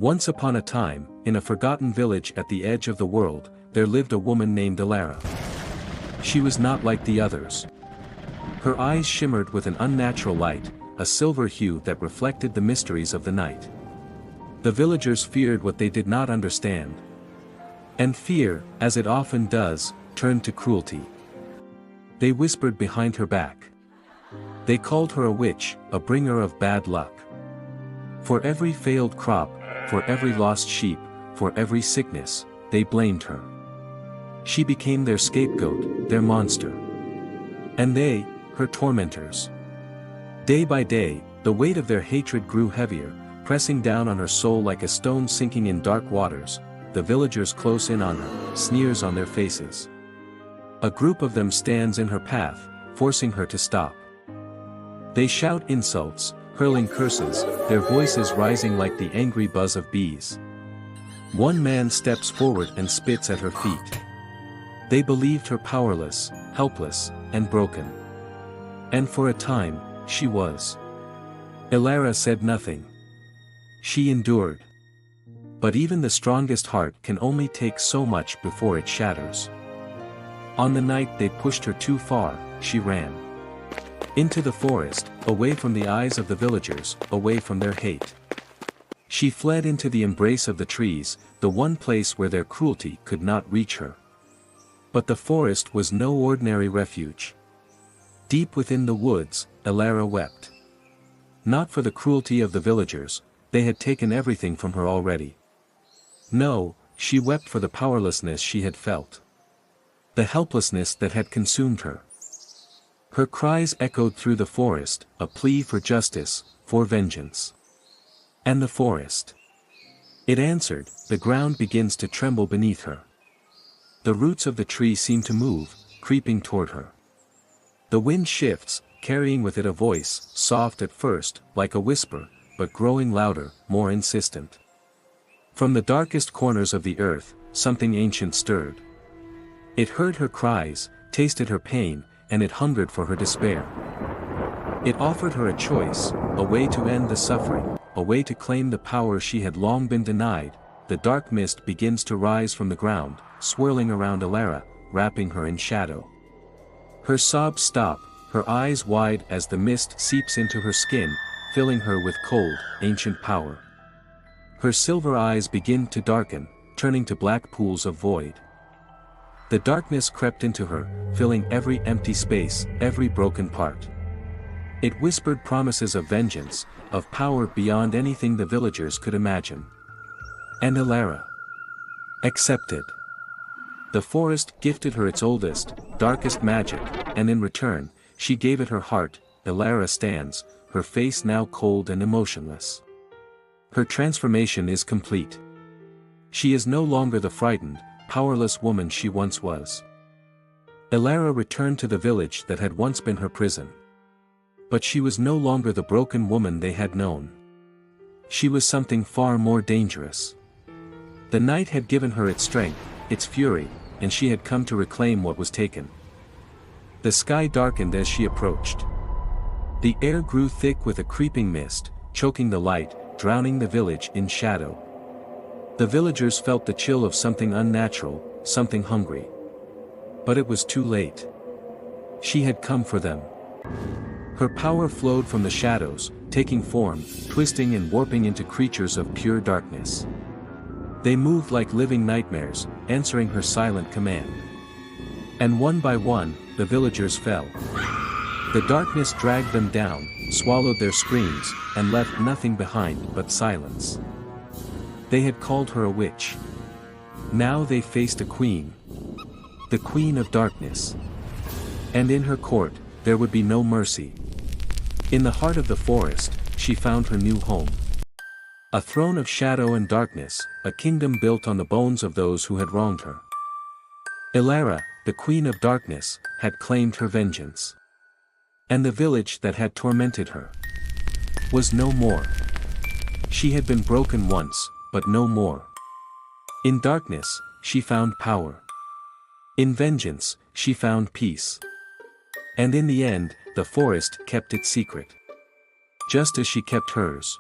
Once upon a time, in a forgotten village at the edge of the world, there lived a woman named Elara. She was not like the others. Her eyes shimmered with an unnatural light, a silver hue that reflected the mysteries of the night. The villagers feared what they did not understand. And fear, as it often does, turned to cruelty. They whispered behind her back. They called her a witch, a bringer of bad luck. For every failed crop, for every lost sheep, for every sickness, they blamed her. She became their scapegoat, their monster. And they, her tormentors. Day by day, the weight of their hatred grew heavier, pressing down on her soul like a stone sinking in dark waters. The villagers close in on her, sneers on their faces. A group of them stands in her path, forcing her to stop. They shout insults, hurling curses, their voices rising like the angry buzz of bees. One man steps forward and spits at her feet. They believed her powerless, helpless, and broken. And for a time, she was. Elara said nothing. She endured. But even the strongest heart can only take so much before it shatters. On the night they pushed her too far, she ran. Into the forest, away from the eyes of the villagers, away from their hate. She fled into the embrace of the trees, the one place where their cruelty could not reach her. But the forest was no ordinary refuge. Deep within the woods, Elara wept. Not for the cruelty of the villagers, they had taken everything from her already. No, she wept for the powerlessness she had felt. The helplessness that had consumed her. Her cries echoed through the forest, a plea for justice, for vengeance. And the forest. It answered, the ground begins to tremble beneath her. The roots of the tree seem to move, creeping toward her. The wind shifts, carrying with it a voice, soft at first, like a whisper, but growing louder, more insistent. From the darkest corners of the earth, something ancient stirred. It heard her cries, tasted her pain, and it hungered for her despair. It offered her a choice, a way to end the suffering, a way to claim the power she had long been denied. The dark mist begins to rise from the ground, swirling around Elara, wrapping her in shadow. Her sobs stop, her eyes wide as the mist seeps into her skin, filling her with cold, ancient power. Her silver eyes begin to darken, turning to black pools of void. The darkness crept into her, filling every empty space, every broken part. It whispered promises of vengeance, of power beyond anything the villagers could imagine. And Elara accepted. The forest gifted her its oldest, darkest magic, and in return, she gave it her heart. Elara stands, her face now cold and emotionless. Her transformation is complete. She is no longer the frightened, powerless woman she once was. Elara returned to the village that had once been her prison. But she was no longer the broken woman they had known. She was something far more dangerous. The night had given her its strength, its fury, and she had come to reclaim what was taken. The sky darkened as she approached. The air grew thick with a creeping mist, choking the light, drowning the village in shadow. The villagers felt the chill of something unnatural, something hungry. But it was too late. She had come for them. Her power flowed from the shadows, taking form, twisting and warping into creatures of pure darkness. They moved like living nightmares, answering her silent command. And one by one, the villagers fell. The darkness dragged them down, swallowed their screams, and left nothing behind but silence. They had called her a witch. Now they faced a queen. The queen of darkness. And in her court, there would be no mercy. In the heart of the forest, she found her new home. A throne of shadow and darkness, a kingdom built on the bones of those who had wronged her. Elara, the queen of darkness, had claimed her vengeance. And the village that had tormented her was no more. She had been broken once, but no more. In darkness, she found power. In vengeance, she found peace. And in the end, the forest kept its secret. Just as she kept hers.